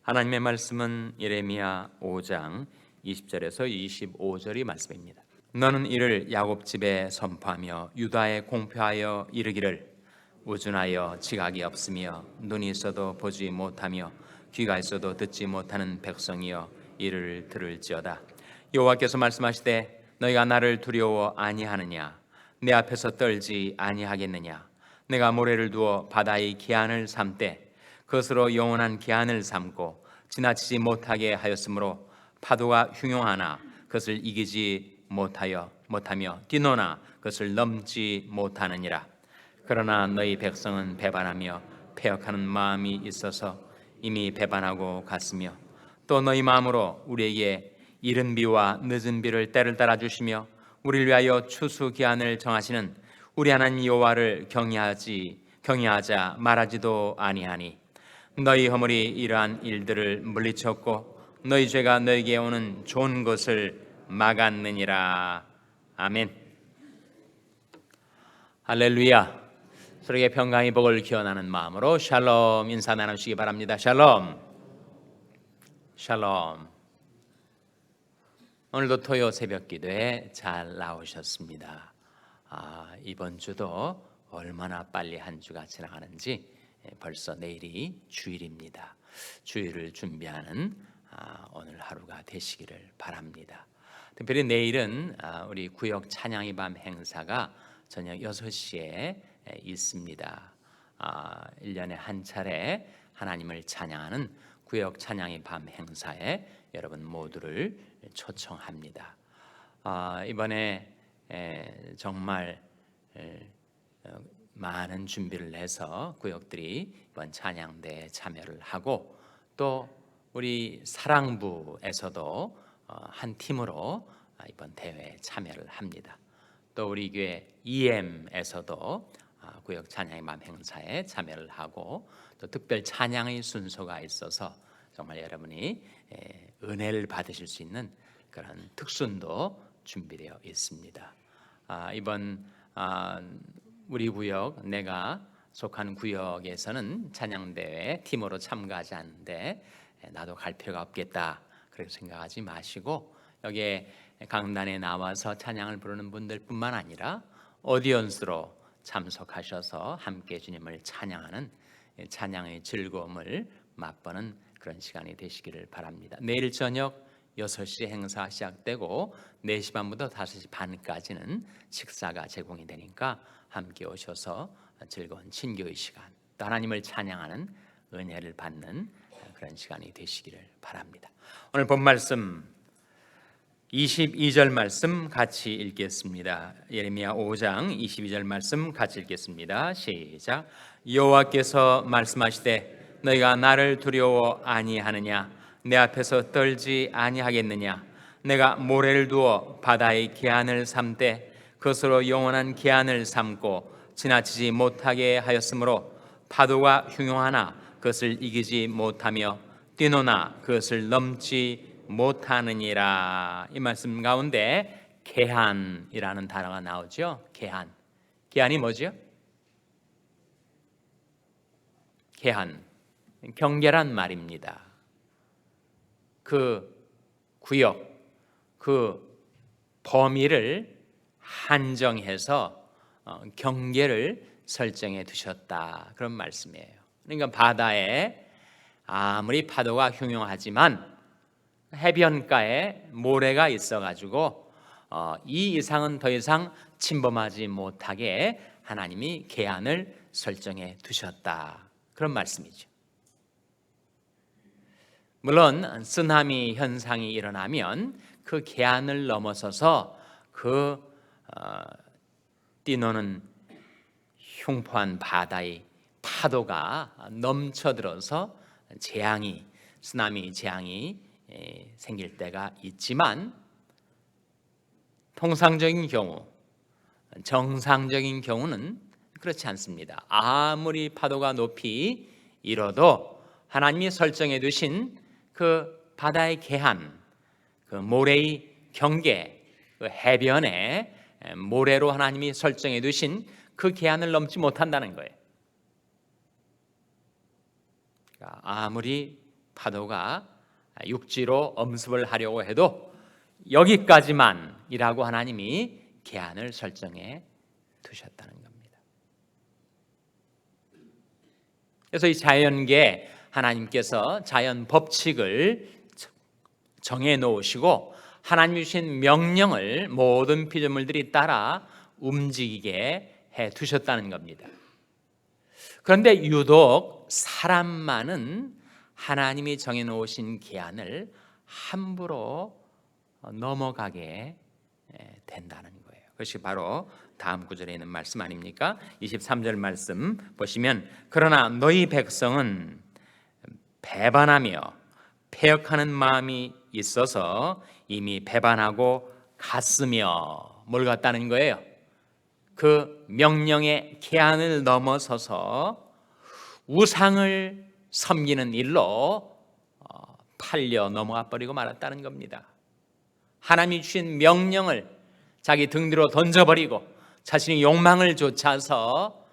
하나님의 말씀은 예레미야 5장 20절에서 25절이 말씀입니다. 너는 이를 야곱 집에 선포하며 유다에 공표하여 이르기를 우준하여 지각이 없으며 눈이 있어도 보지 못하며 귀가 있어도 듣지 못하는 백성이여 이를 들을지어다. 여호와께서 말씀하시되 너희가 나를 두려워 아니하느냐? 내 앞에서 떨지 아니하겠느냐? 내가 모래를 두어 바다의 기한을 삼되 그것으로 영원한 기한을 삼고 지나치지 못하게 하였으므로 파도가 흉용하나 그것을 이기지 못하며 뛰노나 그것을 넘지 못하느니라. 그러나 너희 백성은 배반하며 패역하는 마음이 있어서 이미 배반하고 갔으며 또 너희 마음으로 우리에게 이른 비와 늦은 비를 때를 따라 주시며 우리를 위하여 추수 기한을 정하시는 우리 하나님 여호와를 경외하자 말하지도 아니하니 너희 허물이 이러한 일들을 물리쳤고 너희 죄가 너희에게 오는 좋은 것을 막았느니라. 아멘. 할렐루야. 서로에게 평강의 복을 기원하는 마음으로 샬롬 인사 나누시기 바랍니다. 샬롬. 샬롬. 오늘도 토요 새벽 기도에 잘 나오셨습니다. 이번 주도 얼마나 빨리 한 주가 지나가는지 벌써 내일이 주일입니다. 주일을 준비하는 오늘 하루가 되시기를 바랍니다. 특별히 내일은 우리 구역 찬양의 밤 행사가 저녁 6시에 있습니다. 1년에 한 차례 하나님을 찬양하는 구역 찬양의 밤 행사에 여러분 모두를 초청합니다. 이번에 정말 많은 준비를 해서 구역들이 이번 찬양대에 참여를 하고 또 우리 사랑부에서도 한 팀으로 이번 대회에 참여를 합니다. 또 우리 교회 EM에서도 구역 찬양의 밤 행사에 참여를 하고 또 특별 찬양의 순서가 있어서 정말 여러분이 은혜를 받으실 수 있는 그런 특순도 준비되어 있습니다. 이번 우리 구역, 내가 속한 구역에서는 찬양대회 팀으로 참가하지 않는데 나도 갈 필요가 없겠다 그렇게 생각하지 마시고 여기에 강단에 나와서 찬양을 부르는 분들뿐만 아니라 오디언스로 참석하셔서 함께 주님을 찬양하는 찬양의 즐거움을 맛보는 그런 시간이 되시기를 바랍니다. 내일 저녁 6시 행사 시작되고 4시 반부터 5시 반까지는 식사가 제공이 되니까 함께 오셔서 즐거운 친교의 시간, 또 하나님을 찬양하는 은혜를 받는 그런 시간이 되시기를 바랍니다. 오늘 본 말씀 22절 말씀 같이 읽겠습니다. 예레미야 5장 22절 말씀 같이 읽겠습니다. 시작. 여호와께서 말씀하시되 너희가 나를 두려워 아니하느냐? 내 앞에서 떨지 아니하겠느냐? 내가 모래를 두어 바다의 기한을 삼되 그것으로 영원한 기한을 삼고 지나치지 못하게 하였으므로 파도가 흉용하나 그것을 이기지 못하며 뛰노나 그것을 넘지 못하느니라. 이 말씀 가운데 계한이라는 단어가 나오죠. 계한이 뭐죠? 계한, 경계란 말입니다. 그 구역, 그 범위를 한정해서 경계를 설정해 두셨다 그런 말씀이에요. 그러니까 바다에 아무리 파도가 흉용하지만 해변가에 모래가 있어가지고 이 이상은 더 이상 침범하지 못하게 하나님이 계한을 설정해 두셨다 그런 말씀이죠. 물론 쓰나미 현상이 일어나면 그 계한을 넘어서서 그 뛰노는 흉포한 바다의 파도가 넘쳐들어서 쓰나미 재앙이 생길 때가 있지만 통상적인 경우, 정상적인 경우는 그렇지 않습니다. 아무리 파도가 높이 일어도 하나님이 설정해 두신 그 바다의 계한, 그 모래의 경계, 그 해변에 모래로 하나님이 설정해 두신 그 계한을 넘지 못한다는 거예요. 아무리 파도가 육지로 엄습을 하려고 해도 여기까지만이라고 하나님이 계한을 설정해 두셨다는 겁니다. 그래서 이 자연계에 하나님께서 자연 법칙을 정해 놓으시고 하나님이 주신 명령을 모든 피조물들이 따라 움직이게 해 두셨다는 겁니다. 그런데 유독 사람만은 하나님이 정해 놓으신 계한을 함부로 넘어가게 된다는 거예요. 그것이 바로 다음 구절에 있는 말씀 아닙니까? 23절 말씀 보시면 그러나 너희 백성은 배반하며 패역하는 마음이 있어서 이미 배반하고 갔으며 뭘 갔다는 거예요? 그 명령의 계한을 넘어서서 우상을 섬기는 일로 팔려 넘어가 버리고 말았다는 겁니다. 하나님이 주신 명령을 자기 등 뒤로 던져버리고 자신의 욕망을 좇아서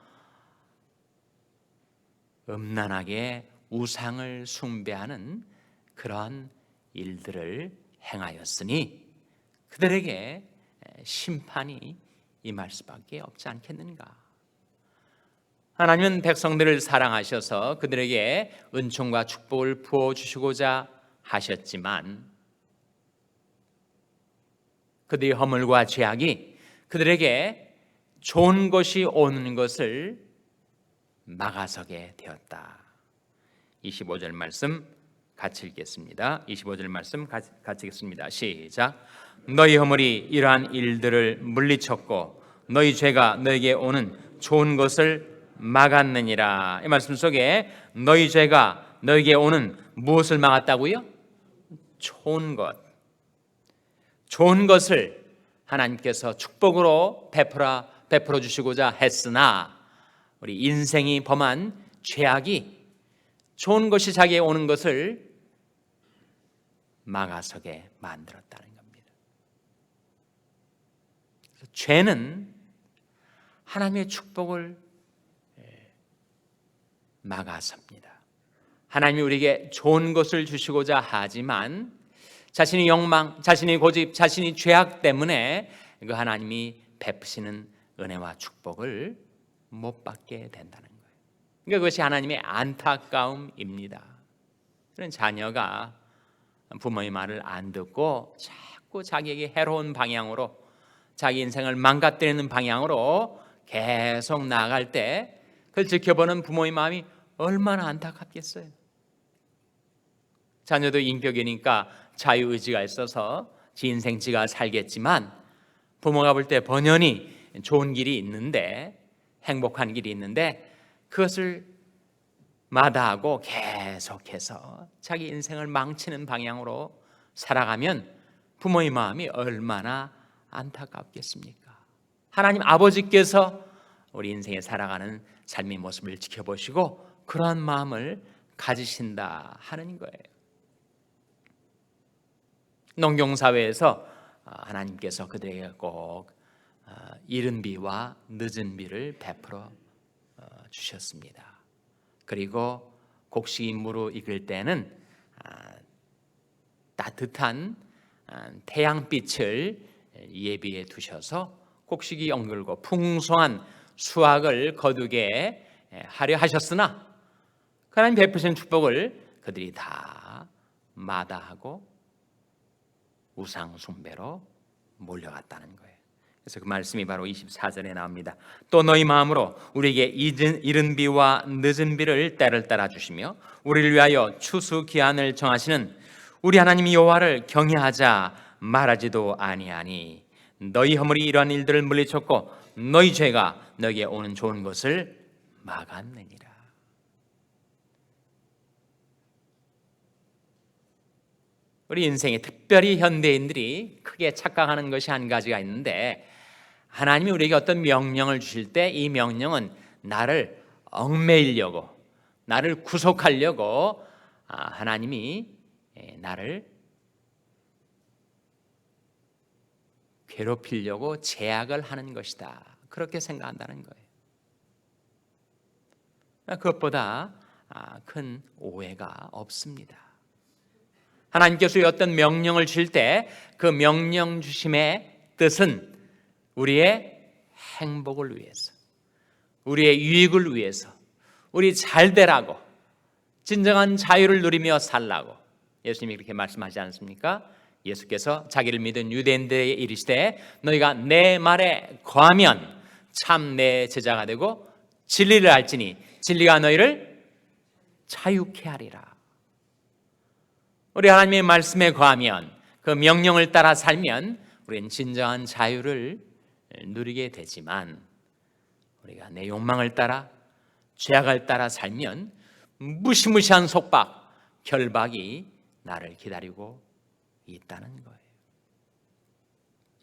음란하게 우상을 숭배하는 그러한 일들을 행하였으니 그들에게 심판이 임할 수밖에 없지 않겠는가. 하나님은 백성들을 사랑하셔서 그들에게 은총과 축복을 부어주시고자 하셨지만 그들의 허물과 죄악이 그들에게 좋은 것이 오는 것을 막아서게 되었다. 25절 말씀 같이 읽겠습니다. 25절 말씀 같이 읽겠습니다. 시작. 너희 허물이 이러한 일들을 물리쳤고 너희 죄가 너에게 오는 좋은 것을 막았느니라. 이 말씀 속에 너희 죄가 너에게 오는 무엇을 막았다고요? 좋은 것. 좋은 것을 하나님께서 축복으로 베풀어 주시고자 했으나 우리 인생이 범한 죄악이 좋은 것이 자기에게 오는 것을 막아서게 만들었다는 겁니다. 죄는 하나님의 축복을 막아섭니다. 하나님이 우리에게 좋은 것을 주시고자 하지만 자신의 욕망, 자신의 고집, 자신의 죄악 때문에 그 하나님이 베푸시는 은혜와 축복을 못 받게 된다는 거예요. 그러니까 그것이 하나님의 안타까움입니다. 그런 자녀가 부모의 말을 안 듣고 자꾸 자기에게 해로운 방향으로 자기 인생을 망가뜨리는 방향으로 계속 나아갈 때 그걸 지켜보는 부모의 마음이 얼마나 안타깝겠어요. 자녀도 인격이니까 자유의지가 있어서 지 인생 지가 살겠지만 부모가 볼 때 번연히 좋은 길이 있는데 행복한 길이 있는데 그것을 마다하고 계속해서 자기 인생을 망치는 방향으로 살아가면 부모의 마음이 얼마나 안타깝겠습니까? 하나님 아버지께서 우리 인생에 살아가는 삶의 모습을 지켜보시고 그러한 마음을 가지신다 하는 거예요. 농경사회에서 하나님께서 그들에게 꼭 이른 비와 늦은 비를 베풀어 주셨습니다. 그리고 곡식이 무르익을 때는 따뜻한 태양빛을 예비해 두셔서 곡식이 연글고 풍성한 수확을 거두게 하려 하셨으나 하나님 베푸신 축복을 그들이 다 마다하고 우상 숭배로 몰려갔다는 거예요. 그래서 그 말씀이 바로 24절에 나옵니다. 또 너희 마음으로 우리에게 이른 비와 늦은 비를 때를 따라 주시며 우리를 위하여 추수 기한을 정하시는 우리 하나님 여호와를 경외하자 말하지도 아니하니 너희 허물이 이러한 일들을 물리쳤고 너희 죄가 너에게 오는 좋은 것을 막았느니라. 우리 인생에 특별히 현대인들이 크게 착각하는 것이 한 가지가 있는데 하나님이 우리에게 어떤 명령을 주실 때 이 명령은 나를 얽매이려고 나를 구속하려고 하나님이 나를 괴롭히려고 제약을 하는 것이다. 그렇게 생각한다는 거예요. 그것보다 큰 오해가 없습니다. 하나님께서 어떤 명령을 주실 때 그 명령 주심의 뜻은 우리의 행복을 위해서, 우리의 유익을 위해서, 우리 잘 되라고, 진정한 자유를 누리며 살라고 예수님이 그렇게 말씀하지 않습니까? 예수께서 자기를 믿은 유대인들에게 이르시되 너희가 내 말에 거하면 참 내 제자가 되고 진리를 알지니 진리가 너희를 자유케 하리라. 우리 하나님의 말씀에 거하면, 그 명령을 따라 살면 우리는 진정한 자유를 누리게 되지만, 우리가 내 욕망을 따라 죄악을 따라 살면 무시무시한 속박, 결박이 나를 기다리고 있다는 거예요.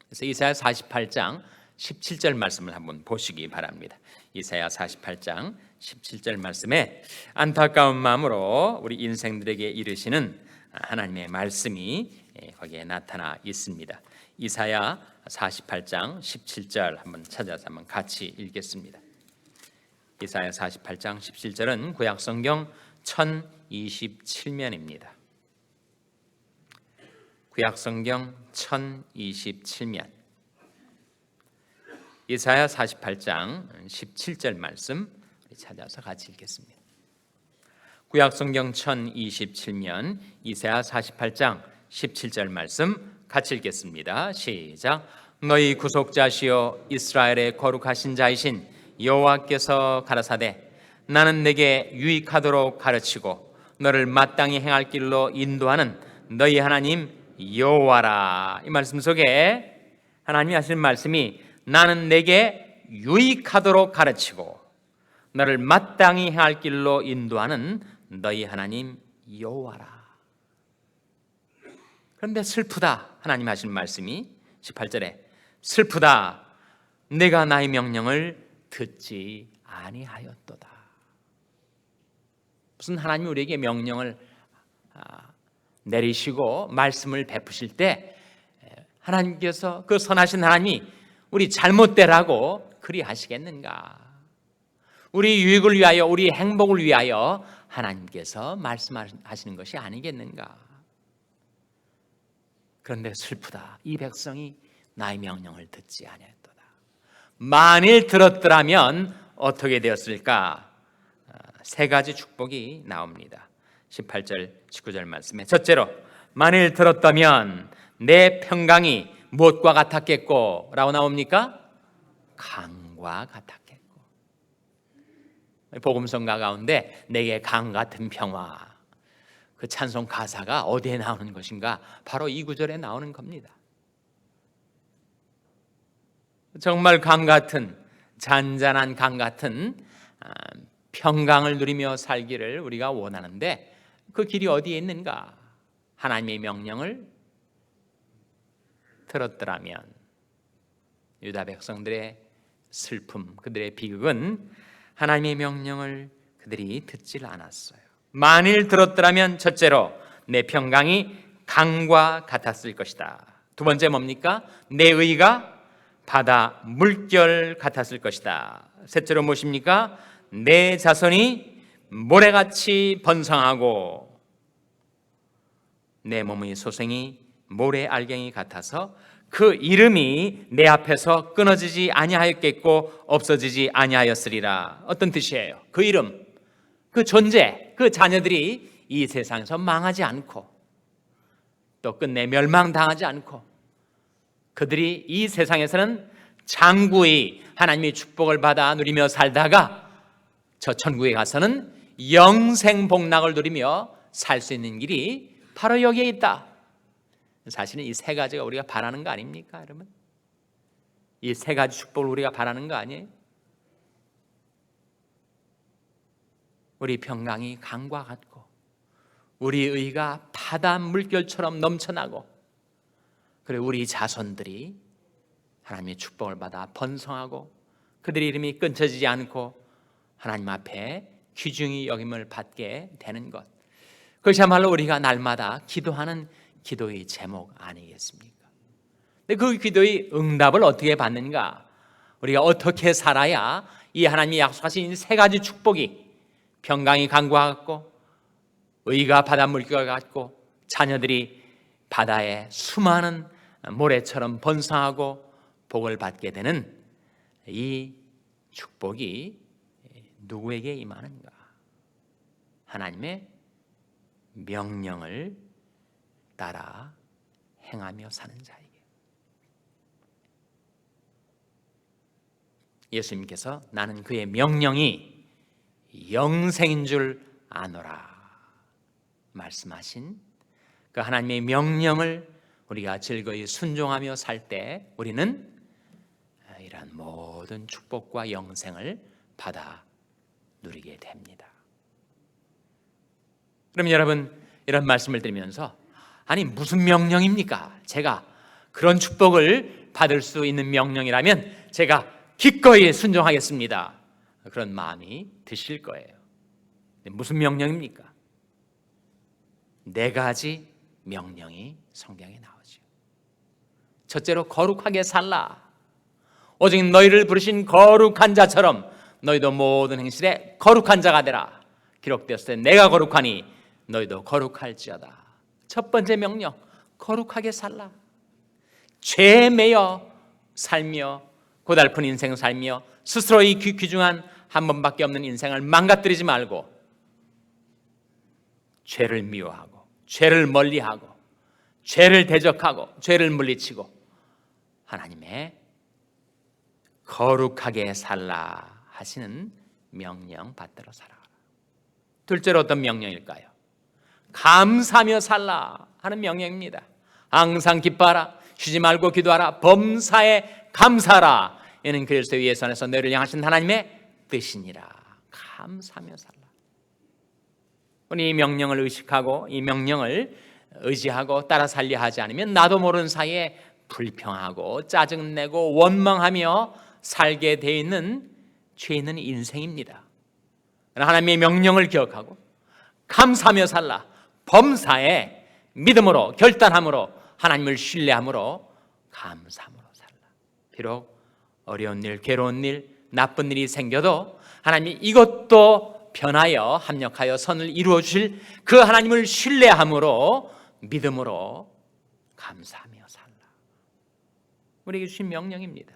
그래서 이사야 48장 17절 말씀을 한번 보시기 바랍니다. 이사야 48장 17절 말씀에 안타까운 마음으로 우리 인생들에게 이르시는 하나님의 말씀이 거기에 나타나 있습니다. 이사야 48장 17절 한번 찾아서 한번 같이 읽겠습니다. 이사야 48장 17절은 구약성경 1027면입니다. 구약성경 1027면 이사야 48장 17절 말씀 찾아서 같이 읽겠습니다. 구약성경 1027면 이사야 48장 17절 말씀 같이 읽겠습니다. 시작. 너희 구속자시여 이스라엘의 거룩하신 자이신 여호와께서 가라사대 나는 내게 유익하도록 가르치고 너를 마땅히 행할 길로 인도하는 너희 하나님 여호와라. 이 말씀 속에 하나님이 하시는 말씀이 나는 내게 유익하도록 가르치고 너를 마땅히 행할 길로 인도하는 너희 하나님 여호와라. 그런데 슬프다. 하나님 하시는 말씀이 18절에 슬프다. 내가 나의 명령을 듣지 아니하였도다. 무슨 하나님이 우리에게 명령을 내리시고 말씀을 베푸실 때 하나님께서, 그 선하신 하나님이 우리 잘못되라고 그리하시겠는가? 우리 유익을 위하여, 우리 행복을 위하여 하나님께서 말씀하시는 것이 아니겠는가? 그런데 슬프다. 이 백성이 나의 명령을 듣지 아니하였도다. 만일 들었더라면 어떻게 되었을까? 세 가지 축복이 나옵니다. 18절, 19절 말씀에 첫째로 만일 들었다면 내 평강이 무엇과 같았겠고 라고 나옵니까? 강과 같았겠고. 복음성가 가운데 내게 강 같은 평화, 그 찬송 가사가 어디에 나오는 것인가? 바로 이 구절에 나오는 겁니다. 정말 강 같은, 잔잔한 강 같은 평강을 누리며 살기를 우리가 원하는데 그 길이 어디에 있는가? 하나님의 명령을 들었더라면. 유다 백성들의 슬픔, 그들의 비극은 하나님의 명령을 그들이 듣질 않았어요. 만일 들었더라면 첫째로 내 평강이 강과 같았을 것이다. 두 번째 뭡니까? 내 의가 바다 물결 같았을 것이다. 셋째로 무엇입니까? 내 자손이 모래같이 번성하고 내 몸의 소생이 모래 알갱이 같아서 그 이름이 내 앞에서 끊어지지 아니하였겠고 없어지지 아니하였으리라. 어떤 뜻이에요? 그 이름, 그 존재, 그 자녀들이 이 세상에서 망하지 않고 또 끝내 멸망당하지 않고 그들이 이 세상에서는 장구히 하나님의 축복을 받아 누리며 살다가 저 천국에 가서는 영생복락을 누리며 살 수 있는 길이 바로 여기에 있다. 사실은 이 세 가지가 우리가 바라는 거 아닙니까, 여러분? 이 세 가지 축복을 우리가 바라는 거 아니에요? 우리 평강이 강과 같고 우리 의가 바다 물결처럼 넘쳐나고 그리고 우리 자손들이 하나님의 축복을 받아 번성하고 그들의 이름이 끊어지지 않고 하나님 앞에 귀중히 여김을 받게 되는 것, 그것이야말로 우리가 날마다 기도하는 기도의 제목 아니겠습니까? 근데 그 기도의 응답을 어떻게 받는가? 우리가 어떻게 살아야 이 하나님이 약속하신 세 가지 축복이 평강이 강과 같고 의가 바닷물결 같고 자녀들이 바다의 수많은 모래처럼 번성하고 복을 받게 되는 이 축복이 누구에게 임하는가? 하나님의 명령을 따라 행하며 사는 자에게. 예수님께서 나는 그의 명령이 영생인 줄 아노라 말씀하신 그 하나님의 명령을 우리가 즐거이 순종하며 살 때 우리는 이러한 모든 축복과 영생을 받아 누리게 됩니다. 그럼 여러분, 이런 말씀을 드리면서 아니 무슨 명령입니까? 제가 그런 축복을 받을 수 있는 명령이라면 제가 기꺼이 순종하겠습니다. 그런 마음이 드실 거예요. 무슨 명령입니까? 4가지 명령이 성경에 나오죠. 첫째로 거룩하게 살라. 오직 너희를 부르신 거룩한 자처럼 너희도 모든 행실에 거룩한 자가 되라. 기록되었을 때 내가 거룩하니 너희도 거룩할지어다. 첫 번째 명령, 거룩하게 살라. 죄에 매여 살며 고달픈 인생 살며 스스로 이 귀중한 한 번밖에 없는 인생을 망가뜨리지 말고 죄를 미워하고 죄를 멀리하고 죄를 대적하고 죄를 물리치고 하나님의 거룩하게 살라 하시는 명령 받들어 살아가라. 둘째로 어떤 명령일까요? 감사하며 살라 하는 명령입니다. 항상 기뻐하라, 쉬지 말고 기도하라, 범사에 감사하라. 이는 그리스도의 예선에서 너희를 향하신 하나님의 뜻이니라. 감사하며 살라. 우리 이 명령을 의식하고 이 명령을 의지하고 따라 살려 하지 않으면 나도 모르는 사이에 불평하고 짜증내고 원망하며 살게 돼 있는 죄 있는 인생입니다. 하나님의 명령을 기억하고 감사하며 살라. 범사에 믿음으로 결단함으로 하나님을 신뢰함으로 감사함으로 살라. 비록 어려운 일, 괴로운 일, 나쁜 일이 생겨도 하나님이 이것도 변하여 합력하여 선을 이루어 주실 그 하나님을 신뢰함으로 믿음으로 감사하며 살라. 우리에게 주신 명령입니다.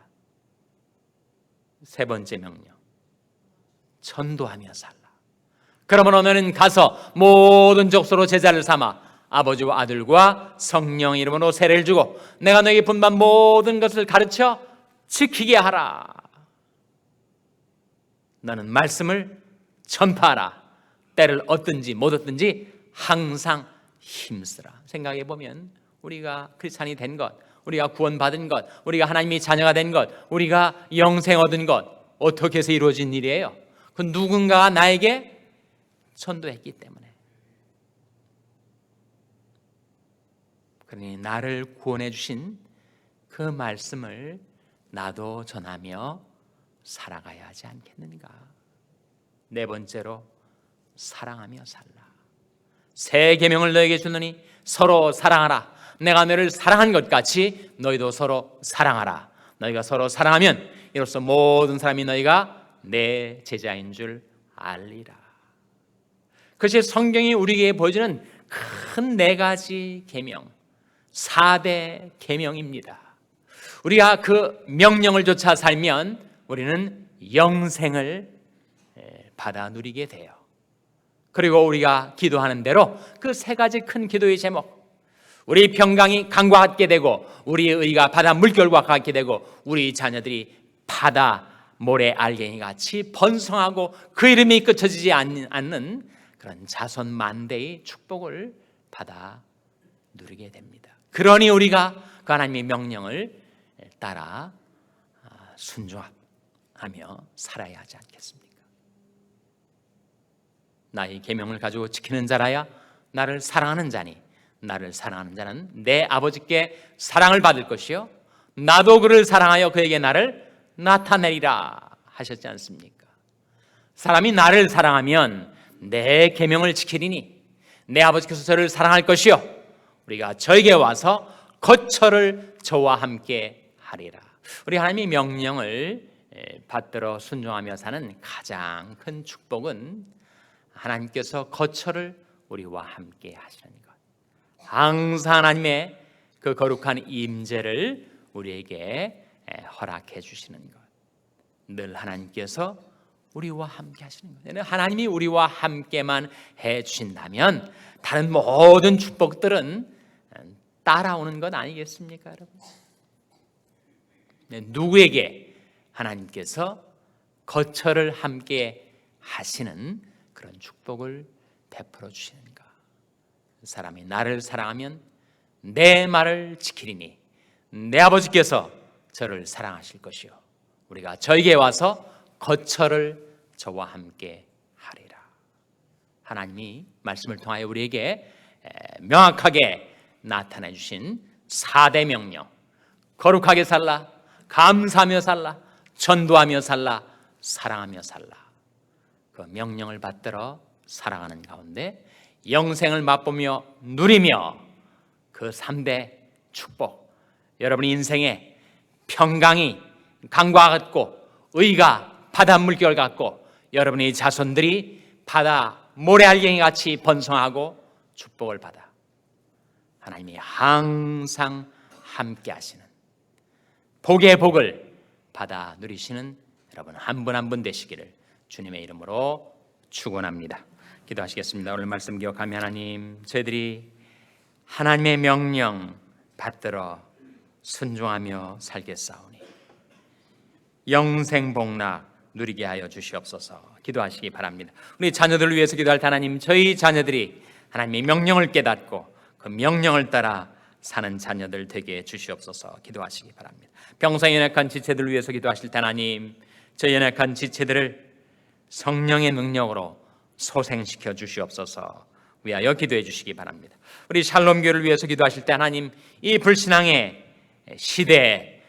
세 번째 명령, 전도하며 살라. 그러므로 너는 가서 모든 족속으로 제자를 삼아 아버지와 아들과 성령 이름으로 세례를 주고 내가 너에게 분반 모든 것을 가르쳐 지키게 하라. 너는 말씀을 전파하라. 때를 얻든지 못 얻든지 항상 힘쓰라. 생각해 보면 우리가 크리스찬이 된 것, 우리가 구원받은 것, 우리가 하나님의 자녀가 된 것, 우리가 영생 얻은 것 어떻게 해서 이루어진 일이에요? 그 누군가가 나에게 전도했기 때문에. 그러니 나를 구원해 주신 그 말씀을 나도 전하며 살아가야 하지 않겠는가? 네 번째로 사랑하며 살라. 새 계명을 너에게 주노니 서로 사랑하라. 내가 너를 사랑한 것 같이 너희도 서로 사랑하라. 너희가 서로 사랑하면 이로써 모든 사람이 너희가 내 제자인 줄 알리라. 그것이 성경이 우리에게 보여주는 큰 4가지 계명, 4대 계명입니다. 우리가 그 명령을 쫓아 살면 우리는 영생을 받아 누리게 돼요. 그리고 우리가 기도하는 대로 그 3가지 큰 기도의 제목, 우리 평강이 강과 같게 되고 우리의 의가 바다 물결과 같게 되고 우리 자녀들이 바다 모래 알갱이 같이 번성하고 그 이름이 끝쳐지지 않는 그런 자손 만대의 축복을 받아 누리게 됩니다. 그러니 우리가 그 하나님의 명령을 따라 순종하며 살아야 하지 않겠습니까? 나의 계명을 가지고 지키는 자라야 나를 사랑하는 자니 나를 사랑하는 자는 내 아버지께 사랑을 받을 것이요 나도 그를 사랑하여 그에게 나를 나타내리라 하셨지 않습니까? 사람이 나를 사랑하면 내 계명을 지키리니 내 아버지께서 저를 사랑할 것이요 우리가 저에게 와서 거처를 저와 함께 하리라. 우리 하나님의 명령을 받들어 순종하며 사는 가장 큰 축복은 하나님께서 거처를 우리와 함께 하시는 것. 항상 하나님의 그 거룩한 임재를 우리에게 허락해 주시는 것. 늘 하나님께서 우리와 함께 하시는 거예요. 하나님이 우리와 함께만 해 주신다면 다른 모든 축복들은 따라오는 것 아니겠습니까, 여러분? 누구에게 하나님께서 거처를 함께 하시는 그런 축복을 베풀어 주시는가? 사람이 나를 사랑하면 내 말을 지키리니 내 아버지께서 저를 사랑하실 것이요 우리가 저에게 와서 거처를 저와 함께 하리라. 하나님이 말씀을 통하여 우리에게 명확하게 나타내 주신 4대 명령, 거룩하게 살라, 감사하며 살라, 전도하며 살라, 사랑하며 살라. 그 명령을 받들어 살아가는 가운데 영생을 맛보며 누리며 그 3대 축복, 여러분 인생의 평강이 강과 같고 의가 바닷물결 같고 여러분의 자손들이 바다 모래알갱이 같이 번성하고 축복을 받아 하나님이 항상 함께 하시는 복의 복을 받아 누리시는 여러분 한 분 한 분 되시기를 주님의 이름으로 축원합니다. 기도하시겠습니다. 오늘 말씀 기억하며 하나님, 저희들이 하나님의 명령 받들어 순종하며 살겠사오니 영생복락 누리게 하여 주시옵소서. 기도하시기 바랍니다. 우리 자녀들을 위해서 기도할 때 하나님, 저희 자녀들이 하나님의 명령을 깨닫고 그 명령을 따라 사는 자녀들 되게 해 주시옵소서. 기도하시기 바랍니다. 병상에 연약한 지체들을 위해서 기도하실 때 하나님, 저 연약한 지체들을 성령의 능력으로 소생시켜 주시옵소서. 위하여 기도해 주시기 바랍니다. 우리 샬롬교회를 위해서 기도하실 때 하나님, 이 불신앙의 시대에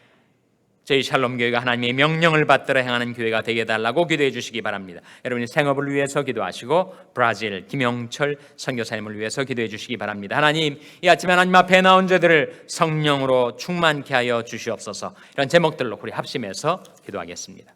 저희 샬롬교회가 하나님의 명령을 받들어 행하는 교회가 되게 해달라고 기도해 주시기 바랍니다. 여러분이 생업을 위해서 기도하시고 브라질 김영철 선교사님을 위해서 기도해 주시기 바랍니다. 하나님, 이 아침에 하나님 앞에 나온 자들을 성령으로 충만케 하여 주시옵소서. 이런 제목들로 우리 합심해서 기도하겠습니다.